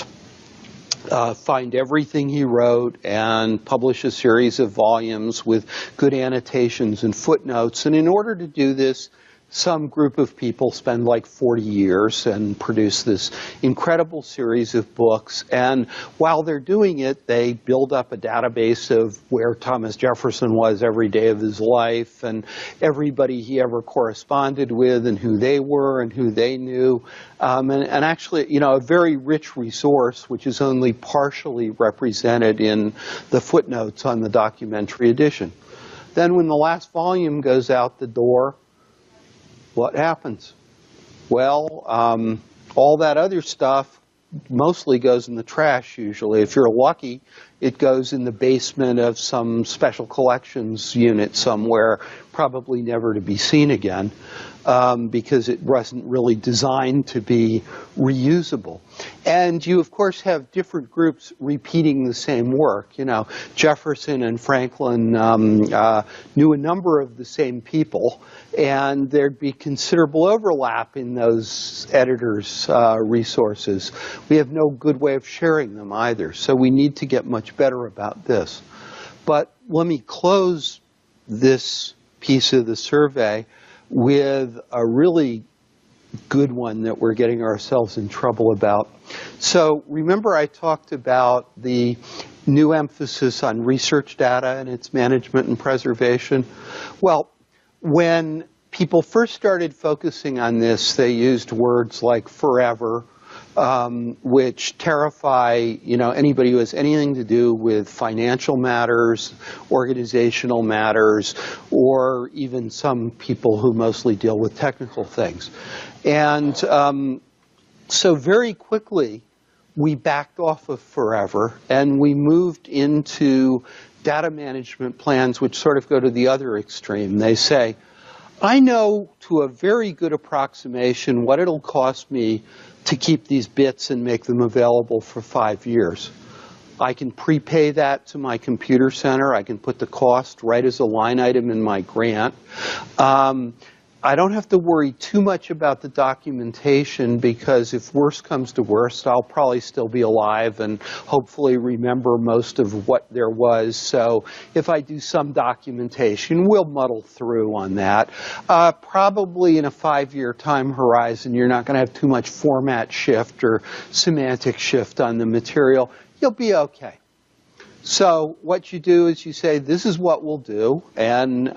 find everything he wrote and publish a series of volumes with good annotations and footnotes. And in order to do this, some group of people spend like 40 years and produce this incredible series of books. And while they're doing it, they build up a database of where Thomas Jefferson was every day of his life and everybody he ever corresponded with and who they were and who they knew. And actually, a very rich resource, which is only partially represented in the footnotes on the documentary edition. Then when the last volume goes out the door, what happens? Well, all that other stuff mostly goes in the trash usually. If you're lucky, it goes in the basement of some special collections unit somewhere, probably never to be seen again, because it wasn't really designed to be reusable. And you, of course, have different groups repeating the same work. Jefferson and Franklin knew a number of the same people, and there'd be considerable overlap in those editors' resources. We have no good way of sharing them either, so we need to get much better about this. But let me close this piece of the survey with a really good one that we're getting ourselves in trouble about. So remember I talked about the new emphasis on research data and its management and preservation? Well, when people first started focusing on this, they used words like forever, which terrify anybody who has anything to do with financial matters, organizational matters, or even some people who mostly deal with technical things. And so very quickly we backed off of forever and we moved into data management plans, which sort of go to the other extreme. They say, I know to a very good approximation what it'll cost me to keep these bits and make them available for 5 years. I can prepay that to my computer center. I can put the cost right as a line item in my grant. I don't have to worry too much about the documentation because if worst comes to worst, I'll probably still be alive and hopefully remember most of what there was. So if I do some documentation, we'll muddle through on that. Probably in a 5-year time horizon, you're not going to have too much format shift or semantic shift on the material. You'll be okay. So what you do is you say, this is what we'll do, and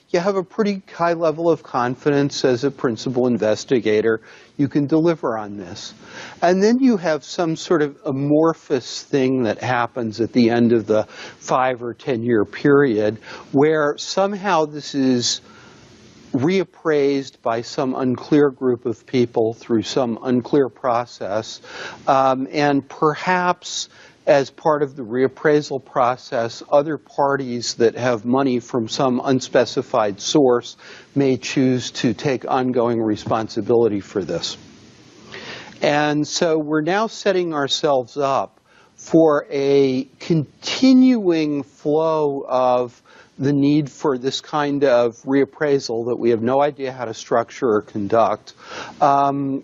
you have a pretty high level of confidence as a principal investigator. You can deliver on this. And then you have some sort of amorphous thing that happens at the end of the 5 or 10-year period where somehow this is reappraised by some unclear group of people through some unclear process, and perhaps as part of the reappraisal process, other parties that have money from some unspecified source may choose to take ongoing responsibility for this. And so we're now setting ourselves up for a continuing flow of the need for this kind of reappraisal that we have no idea how to structure or conduct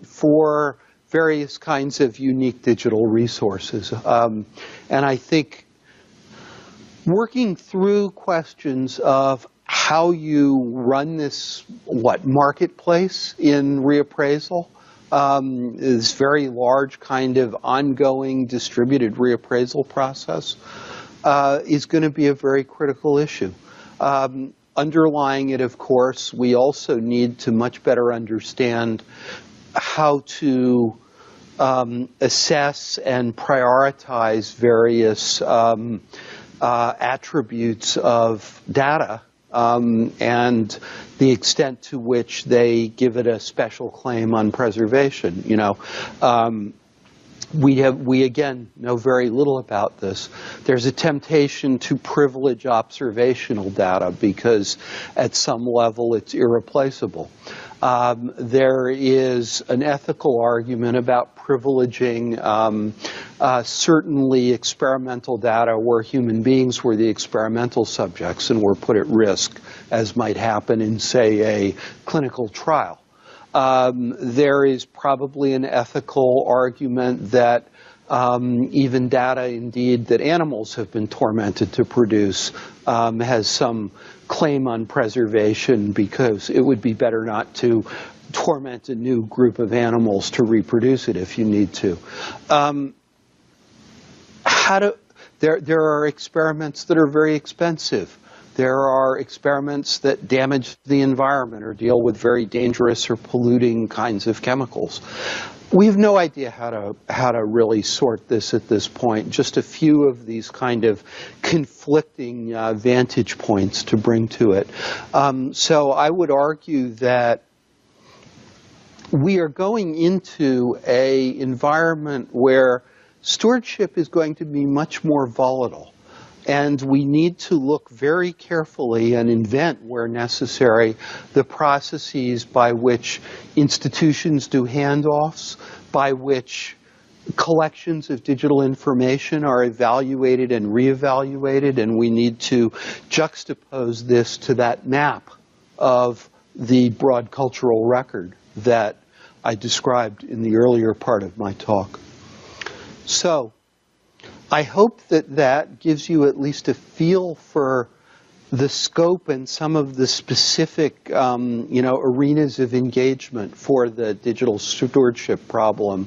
for various kinds of unique digital resources. And I think working through questions of how you run this, marketplace in reappraisal, this very large kind of ongoing distributed reappraisal process, is going to be a very critical issue. Underlying it, of course, we also need to much better understand how to assess and prioritize various attributes of data and the extent to which they give it a special claim on preservation. We again know very little about this. There's a temptation to privilege observational data because at some level it's irreplaceable. There is an ethical argument about privileging certainly experimental data where human beings were the experimental subjects and were put at risk, as might happen in, say, a clinical trial. There is probably an ethical argument that even data, indeed, that animals have been tormented to produce has some claim on preservation because it would be better not to torment a new group of animals to reproduce it if you need to. There are experiments that are very expensive. There are experiments that damage the environment or deal with very dangerous or polluting kinds of chemicals. We have no idea how to really sort this at this point. Just a few of these kind of conflicting vantage points to bring to it. So I would argue that we are going into an environment where stewardship is going to be much more volatile. And we need to look very carefully and invent, where necessary, the processes by which institutions do handoffs, by which collections of digital information are evaluated and reevaluated, and we need to juxtapose this to that map of the broad cultural record that I described in the earlier part of my talk. So, I hope that that gives you at least a feel for the scope and some of the specific, arenas of engagement for the digital stewardship problem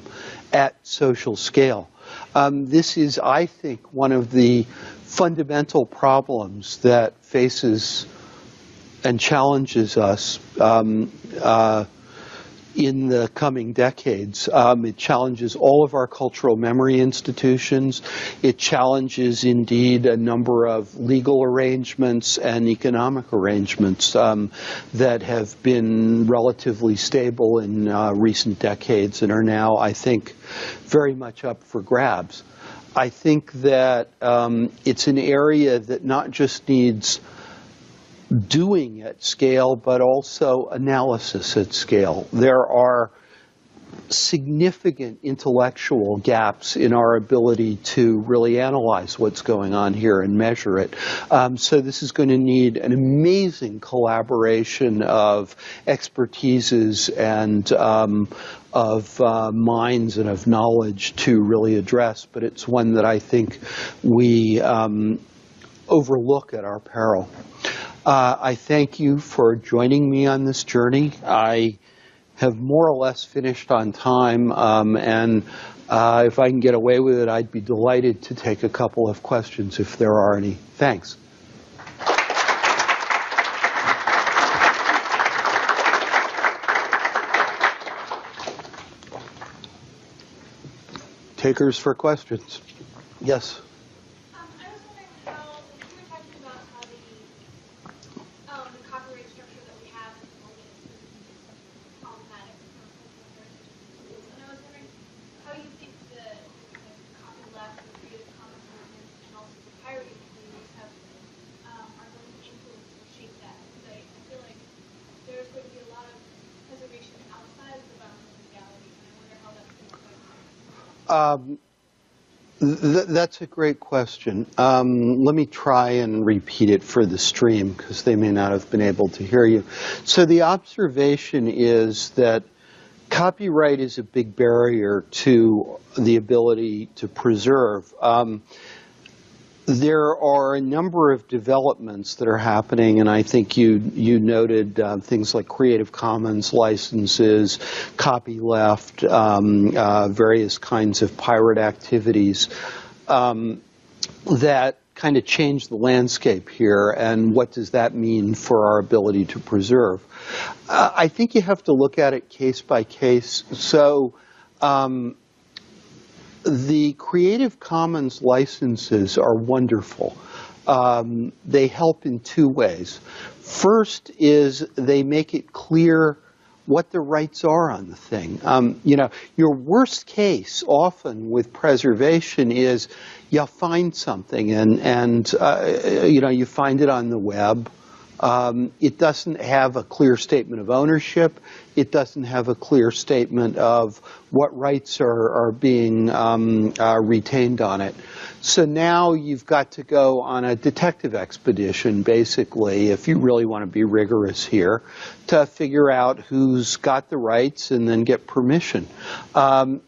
at social scale. This is, I think, one of the fundamental problems that faces and challenges us in the coming decades. It challenges all of our cultural memory institutions. It challenges, indeed, a number of legal arrangements and economic arrangements that have been relatively stable in recent decades and are now, I think, very much up for grabs. I think that it's an area that not just needs doing at scale, but also analysis at scale. There are significant intellectual gaps in our ability to really analyze what's going on here and measure it. So this is going to need an amazing collaboration of expertises and of minds and of knowledge to really address, but it's one that I think we overlook at our peril. I thank you for joining me on this journey. I have more or less finished on time, and if I can get away with it, I'd be delighted to take a couple of questions if there are any. Thanks. Takers for questions. Yes. That's a great question. Let me try and repeat it for the stream because they may not have been able to hear you. So the observation is that copyright is a big barrier to the ability to preserve. There are a number of developments that are happening, and I think you noted things like Creative Commons licenses, copyleft, various kinds of pirate activities that kind of change the landscape here, and what does that mean for our ability to preserve? I think you have to look at it case by case. So the Creative Commons licenses are wonderful. They help in two ways. First is they make it clear what the rights are on the thing. Your worst case often with preservation is you find something and you find it on the web. It doesn't have a clear statement of ownership. It doesn't have a clear statement of what rights are being retained on it. So now you've got to go on a detective expedition, basically, if you really want to be rigorous here, to figure out who's got the rights and then get permission.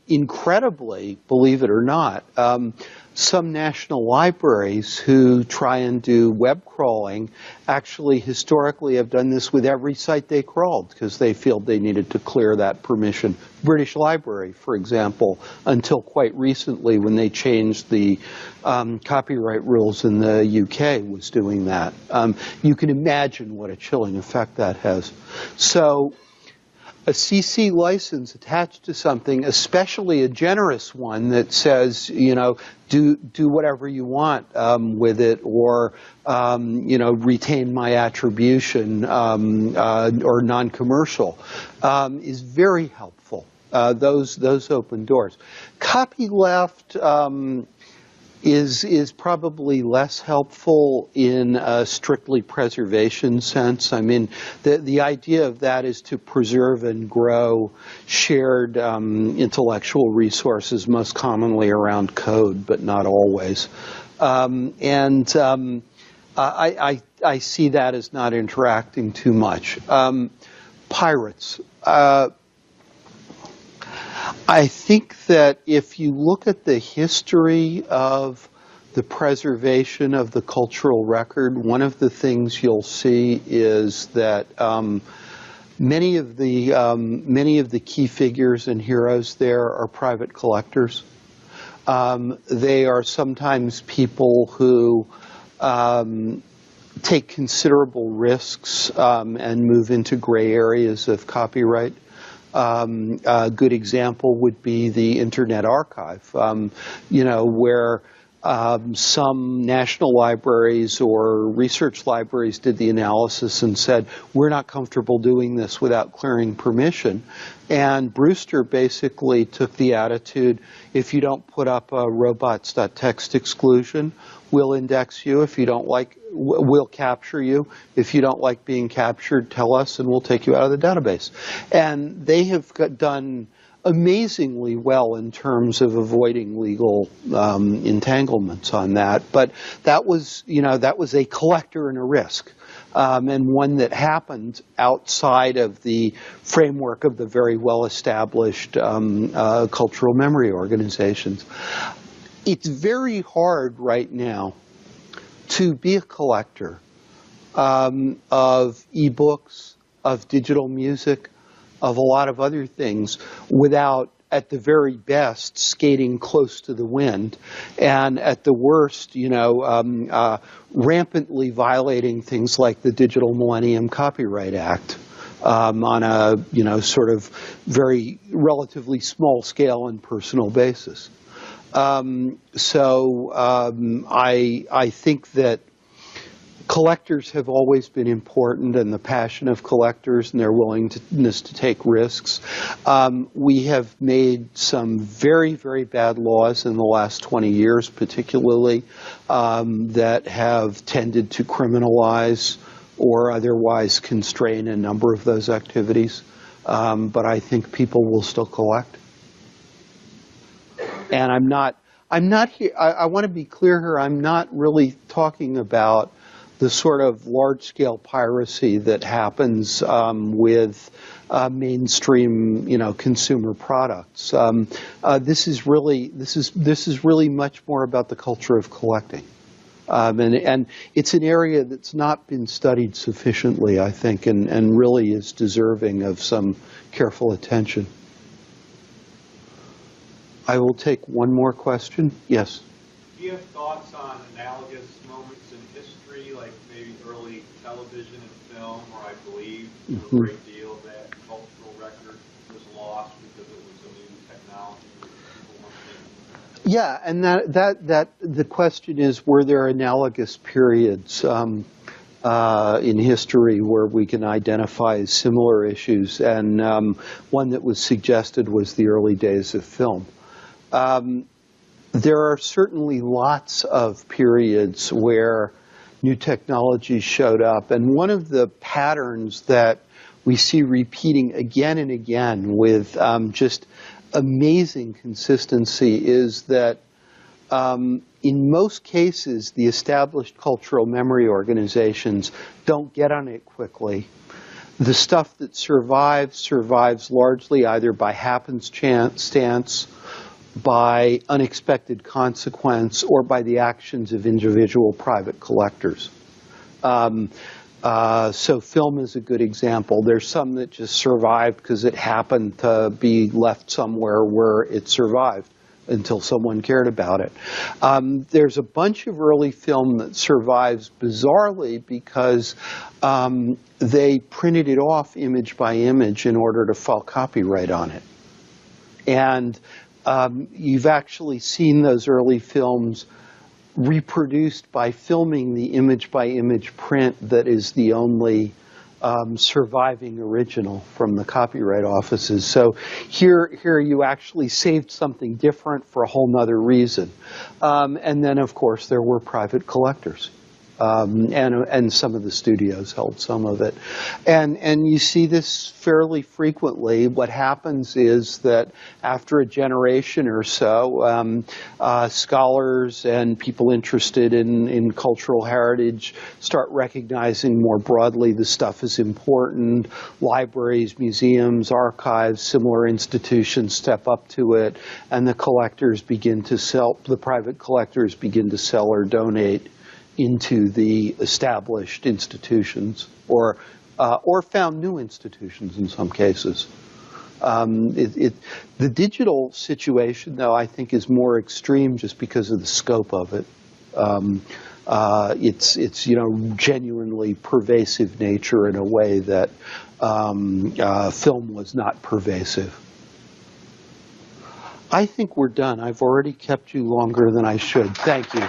Incredibly, believe it or not, some national libraries who try and do web crawling actually historically have done this with every site they crawled because they feel they needed to clear that permission. British Library, for example, until quite recently when they changed the copyright rules in the UK, was doing that. You can imagine what a chilling effect that has. So a CC license attached to something, especially a generous one that says, do whatever you want with it, or retain my attribution, or non-commercial, is very helpful. Those open doors. Copyleft is probably less helpful in a strictly preservation sense. I mean, the idea of that is to preserve and grow shared intellectual resources, most commonly around code, but not always. I see that as not interacting too much. Pirates. I think that if you look at the history of the preservation of the cultural record, one of the things you'll see is that many of the key figures and heroes there are private collectors. They are sometimes people who take considerable risks and move into gray areas of copyright. A good example would be the Internet Archive, where some national libraries or research libraries did the analysis and said, we're not comfortable doing this without clearing permission. And Brewster basically took the attitude, if you don't put up a robots.txt exclusion, we'll index you. If you don't like, we'll capture you. If you don't like being captured, tell us and we'll take you out of the database. And they have done amazingly well in terms of avoiding legal entanglements on that. But that was a collector and a risk. And one that happened outside of the framework of the very well-established cultural memory organizations. It's very hard right now to be a collector of ebooks, of digital music, of a lot of other things without, at the very best, skating close to the wind, and at the worst, rampantly violating things like the Digital Millennium Copyright Act on a sort of very relatively small scale and personal basis. I think that collectors have always been important, and the passion of collectors and their willingness to take risks. We have made some very, very bad laws in the last 20 years, particularly, that have tended to criminalize or otherwise constrain a number of those activities. But I think people will still collect. And I'm not here, I want to be clear here, I'm not really talking about the sort of large-scale piracy that happens with mainstream, consumer products. This is really much more about the culture of collecting, and it's an area that's not been studied sufficiently, I think, and really is deserving of some careful attention. I will take one more question. Yes. Do you have thoughts on analogous moments in history, like maybe early television and film, where I believe a great deal of that cultural record was lost because it was a new technology that people weren't thinking? Yeah, and that the question is, were there analogous periods in history where we can identify similar issues? And one that was suggested was the early days of film. There are certainly lots of periods where new technologies showed up, and one of the patterns that we see repeating again and again with just amazing consistency is that in most cases the established cultural memory organizations don't get on it quickly. The stuff that survives largely either by happenstance, by unexpected consequence, or by the actions of individual private collectors. So film is a good example. There's some that just survived because it happened to be left somewhere where it survived until someone cared about it. There's a bunch of early film that survives bizarrely because they printed it off image by image in order to file copyright on it. And you've actually seen those early films reproduced by filming the image-by-image print that is the only surviving original from the copyright offices. So here you actually saved something different for a whole nother reason. And then, of course, there were private collectors. And some of the studios held some of it. And you see this fairly frequently. What happens is that after a generation or so, scholars and people interested in cultural heritage start recognizing more broadly the stuff is important. Libraries, museums, archives, similar institutions step up to it, and the collectors begin to sell, the private collectors begin to sell or donate into the established institutions, or found new institutions in some cases. The digital situation, though, I think is more extreme just because of the scope of it. It's genuinely pervasive nature in a way that film was not pervasive. I think we're done. I've already kept you longer than I should. Thank you.